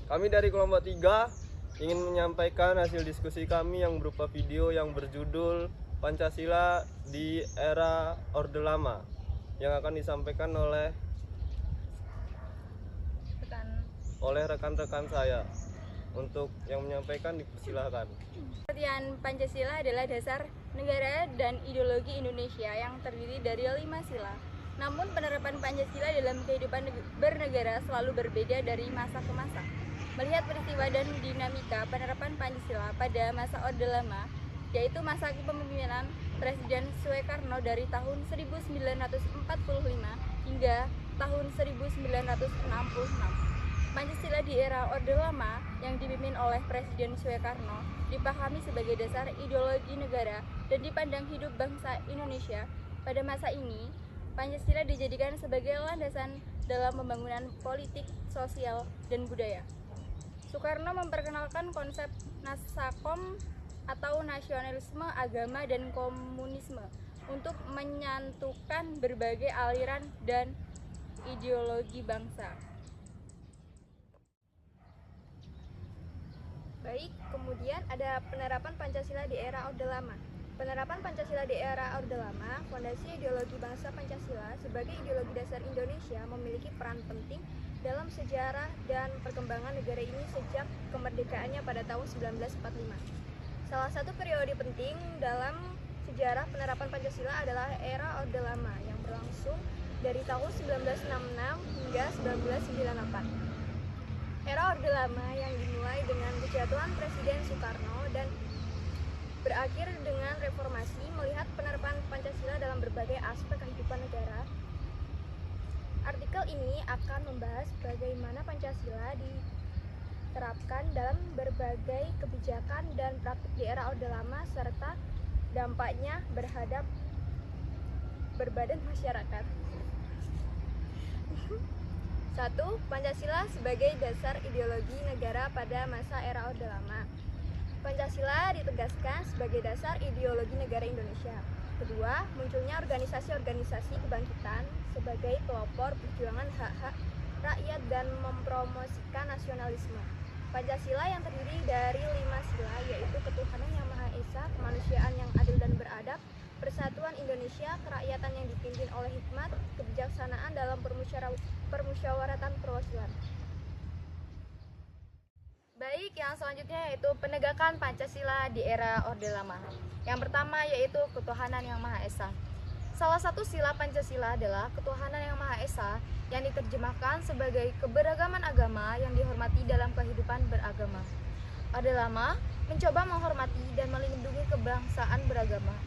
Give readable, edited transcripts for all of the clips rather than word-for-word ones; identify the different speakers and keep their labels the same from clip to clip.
Speaker 1: Kami dari kelompok 3 ingin menyampaikan hasil diskusi kami yang berupa video yang berjudul Pancasila di Era Orde Lama yang akan disampaikan oleh rekan-rekan saya. Untuk yang menyampaikan dipersilahkan.
Speaker 2: Pengertian Pancasila adalah dasar negara dan ideologi Indonesia yang terdiri dari 5 sila. Namun penerapan Pancasila dalam kehidupan bernegara selalu berbeda dari masa ke masa. Melihat peristiwa dan dinamika penerapan Pancasila pada masa Orde Lama, yaitu masa kepemimpinan Presiden Soekarno dari tahun 1945 hingga tahun 1966. Pancasila di era Orde Lama yang dipimpin oleh Presiden Soekarno dipahami sebagai dasar ideologi negara dan dipandang hidup bangsa Indonesia. Pada masa ini, Pancasila dijadikan sebagai landasan dalam pembangunan politik, sosial, dan budaya. Soekarno memperkenalkan konsep Nasakom atau nasionalisme, agama, dan komunisme untuk menyatukan berbagai aliran dan ideologi bangsa.
Speaker 3: Baik, kemudian ada penerapan Pancasila di era Orde Lama. Penerapan Pancasila di era Orde Lama, fondasi ideologi bangsa Pancasila sebagai ideologi dasar Indonesia memiliki peran penting dalam sejarah dan perkembangan negara ini sejak kemerdekaannya pada tahun 1945. Salah satu periode penting dalam sejarah penerapan Pancasila adalah era Orde Lama yang berlangsung dari tahun 1966 hingga 1998. Era Orde Lama yang dimulai dengan kejatuhan Presiden Soekarno dan berakhir dengan reformasi melihat penerapan Pancasila dalam berbagai aspek kehidupan negara. Artikel ini akan membahas bagaimana Pancasila diterapkan dalam berbagai kebijakan dan praktik di era Orde Lama serta dampaknya berbadan masyarakat. 1. Pancasila sebagai dasar ideologi negara pada masa era Orde Lama. Pancasila ditegaskan sebagai dasar ideologi negara Indonesia. Kedua, munculnya organisasi-organisasi kebangkitan sebagai pelopor perjuangan hak-hak rakyat dan mempromosikan nasionalisme. Pancasila yang terdiri dari 5 sila yaitu ketuhanan yang Maha Esa, kemanusiaan yang adil dan beradab, persatuan Indonesia, kerakyatan yang dipimpin oleh hikmat, kebijaksanaan dalam permusyawaratan perwakilan.
Speaker 2: Baik, yang selanjutnya yaitu penegakan Pancasila di era Orde Lama. Yang pertama yaitu ketuhanan yang Maha Esa. Salah satu sila Pancasila adalah ketuhanan yang Maha Esa yang diterjemahkan sebagai keberagaman agama yang dihormati dalam kehidupan beragama. Orde Lama mencoba menghormati dan melindungi kebangsaan beragama.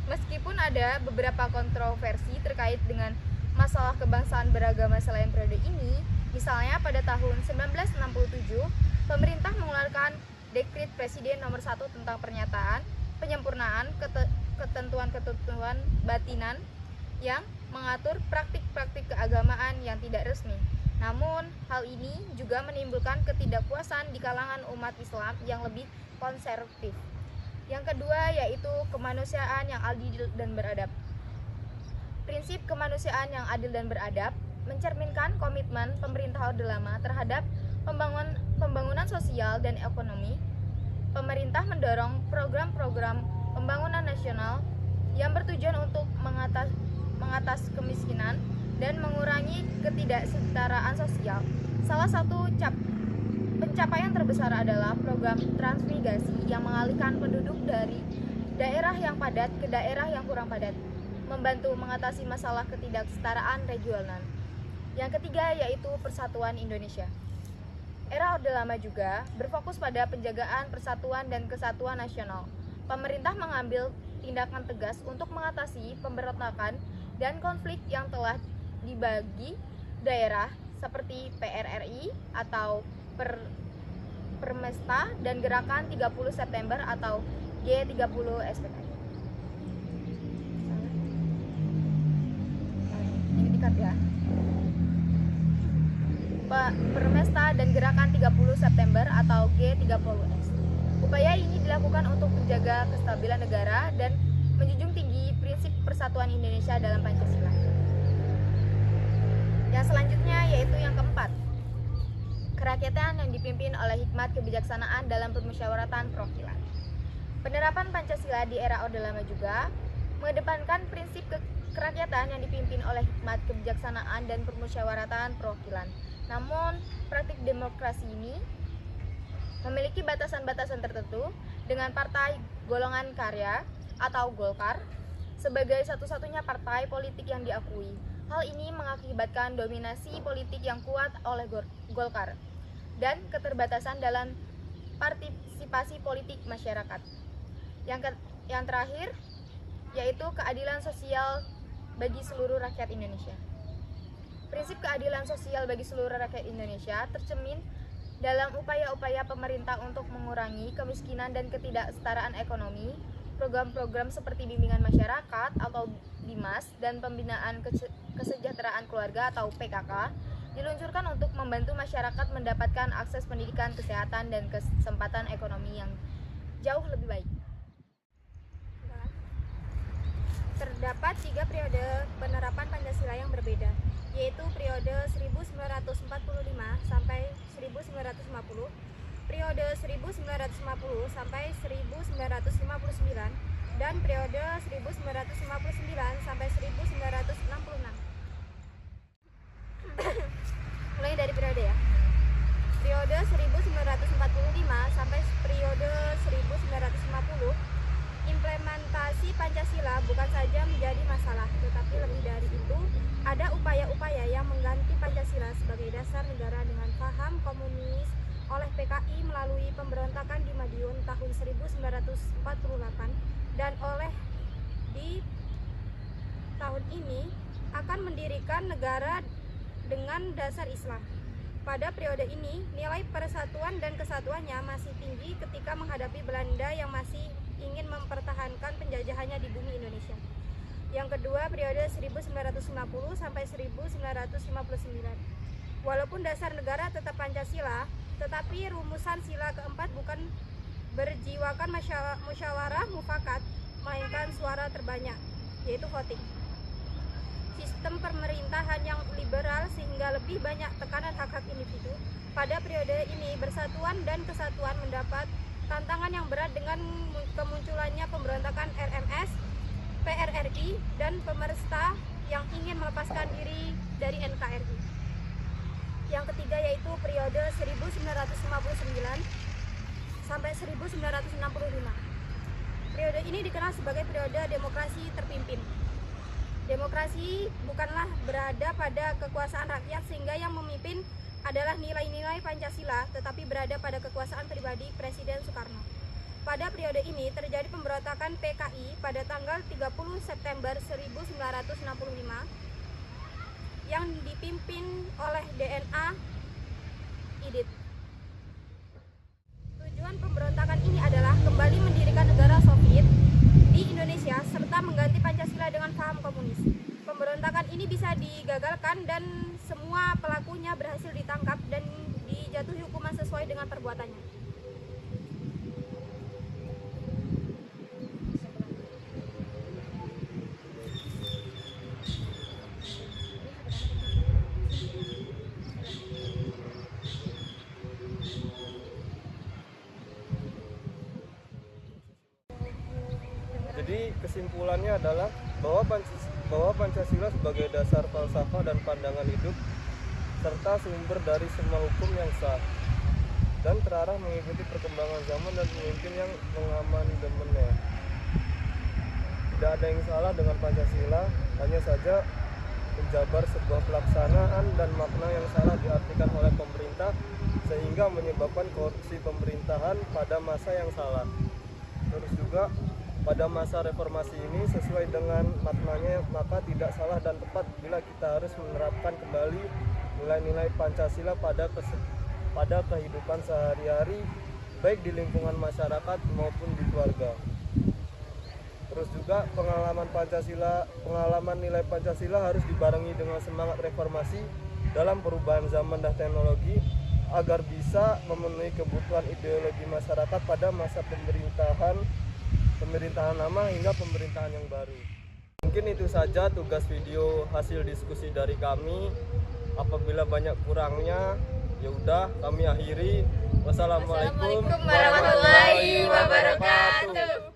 Speaker 2: Meskipun ada beberapa kontroversi terkait dengan masalah kebangsaan beragama selain periode ini, misalnya pada tahun 1967, pemerintah mengeluarkan Dekrit Presiden nomor 1 tentang pernyataan penyempurnaan ketentuan-ketentuan batinan yang mengatur praktik-praktik keagamaan yang tidak resmi. Namun, hal ini juga menimbulkan ketidakpuasan di kalangan umat Islam yang lebih konservatif. Yang kedua yaitu kemanusiaan yang adil dan beradab. Prinsip kemanusiaan yang adil dan beradab mencerminkan komitmen pemerintah Orde Lama terhadap pembangunan sosial dan ekonomi. Pemerintah mendorong program-program pembangunan nasional yang bertujuan untuk mengatas kemiskinan dan mengurangi ketidaksetaraan sosial. Salah satu pencapaian terbesar adalah program transmigrasi yang mengalihkan penduduk dari daerah yang padat ke daerah yang kurang padat, membantu mengatasi masalah ketidaksetaraan regional. Yang ketiga yaitu persatuan Indonesia. Era Orde Lama juga berfokus pada penjagaan persatuan dan kesatuan nasional. Pemerintah mengambil tindakan tegas untuk mengatasi pemberontakan dan konflik yang telah dibagi daerah seperti PRRI atau Permesta dan Gerakan 30 September atau G30 SPKI. Ini dikat ya. Permesta dan Gerakan 30 September atau G30S. Upaya ini dilakukan untuk menjaga kestabilan negara dan menjunjung tinggi prinsip persatuan Indonesia dalam Pancasila. Yang selanjutnya yaitu yang keempat, kerakyatan yang dipimpin oleh hikmat kebijaksanaan dalam permusyawaratan perwakilan. Penerapan Pancasila di era Orde Lama juga mengedepankan prinsip kerakyatan yang dipimpin oleh hikmat kebijaksanaan dan permusyawaratan perwakilan. Namun, praktik demokrasi ini memiliki batasan-batasan tertentu dengan Partai Golongan Karya atau Golkar sebagai satu-satunya partai politik yang diakui. Hal ini mengakibatkan dominasi politik yang kuat oleh Golkar dan keterbatasan dalam partisipasi politik masyarakat. Yang terakhir yaitu keadilan sosial bagi seluruh rakyat Indonesia. Prinsip keadilan sosial bagi seluruh rakyat Indonesia tercermin dalam upaya-upaya pemerintah untuk mengurangi kemiskinan dan ketidaksetaraan ekonomi. Program-program seperti bimbingan masyarakat atau BIMAS dan pembinaan kesejahteraan keluarga atau PKK diluncurkan untuk membantu masyarakat mendapatkan akses pendidikan, kesehatan, dan kesempatan ekonomi yang jauh lebih baik.
Speaker 3: Terdapat 3 periode penerapan Pancasila yang berbeda, yaitu periode 1945 sampai 1950, periode 1950 sampai 1959, dan periode 1959 sampai 1966. Mulai dari periode ya. Periode 1945 sampai periode 1950, implementasi Pancasila bukan saja menjadi masalah, tetapi lebih dari itu, ada upaya-upaya yang mengganti Pancasila sebagai dasar negara dengan paham komunis oleh PKI melalui pemberontakan di Madiun tahun 1948 dan oleh di tahun ini akan mendirikan negara dengan dasar Islam. Pada periode ini, nilai persatuan dan kesatuannya masih tinggi ketika menghadapi Belanda yang masih ingin mempertahankan penjajahannya di bumi Indonesia. Yang kedua, periode 1950 sampai 1959. Walaupun dasar negara tetap Pancasila, tetapi rumusan sila keempat bukan berjiwakan musyawarah mufakat, melainkan suara terbanyak, yaitu voting. Sistem pemerintahan yang liberal sehingga lebih banyak tekanan hak-hak individu. Pada periode ini, persatuan dan kesatuan mendapat tantangan yang berat dengan kemunculannya pemberontakan RMS, PRRI, dan pemerintah yang ingin melepaskan diri dari NKRI. Yang ketiga yaitu periode 1959 sampai 1965. Periode ini dikenal sebagai periode demokrasi terpimpin. Demokrasi bukanlah berada pada kekuasaan rakyat sehingga yang memimpin adalah nilai-nilai Pancasila, tetapi berada pada kekuasaan pribadi Presiden Soekarno. Pada periode ini terjadi pemberontakan PKI pada tanggal 30 September 1965 yang dipimpin oleh DNA IDIT. Tujuan pemberontakan ini adalah kembali mendirikan negara Soviet di Indonesia serta mengganti Pancasila dengan paham komunis. Pemberontakan ini bisa digagalkan dan semua pelakunya berhasil ditangkap dan dijatuhi hukuman sesuai dengan perbuatannya.
Speaker 1: Jadi kesimpulannya adalah bahwa Pancasila sebagai dasar falsafah dan pandangan hidup serta sumber dari semua hukum yang sah dan terarah mengikuti perkembangan zaman dan pemimpin yang mengamandemennya. Tidak ada yang salah dengan Pancasila, hanya saja menjabar sebuah pelaksanaan dan makna yang salah diartikan oleh pemerintah sehingga menyebabkan korupsi pemerintahan pada masa yang salah. Terus juga pada masa reformasi ini sesuai dengan maknanya, maka tidak salah dan tepat bila kita harus menerapkan kembali nilai-nilai Pancasila pada kehidupan sehari-hari, baik di lingkungan masyarakat maupun di keluarga. Terus juga pengalaman nilai Pancasila harus dibarengi dengan semangat reformasi dalam perubahan zaman dan teknologi agar bisa memenuhi kebutuhan ideologi masyarakat pada masa pemerintahan lama hingga pemerintahan yang baru. Mungkin itu saja tugas video hasil diskusi dari kami. Apabila banyak kurangnya, Ya udah, kami akhiri. Wassalamualaikum
Speaker 2: Warahmatullahi wabarakatuh.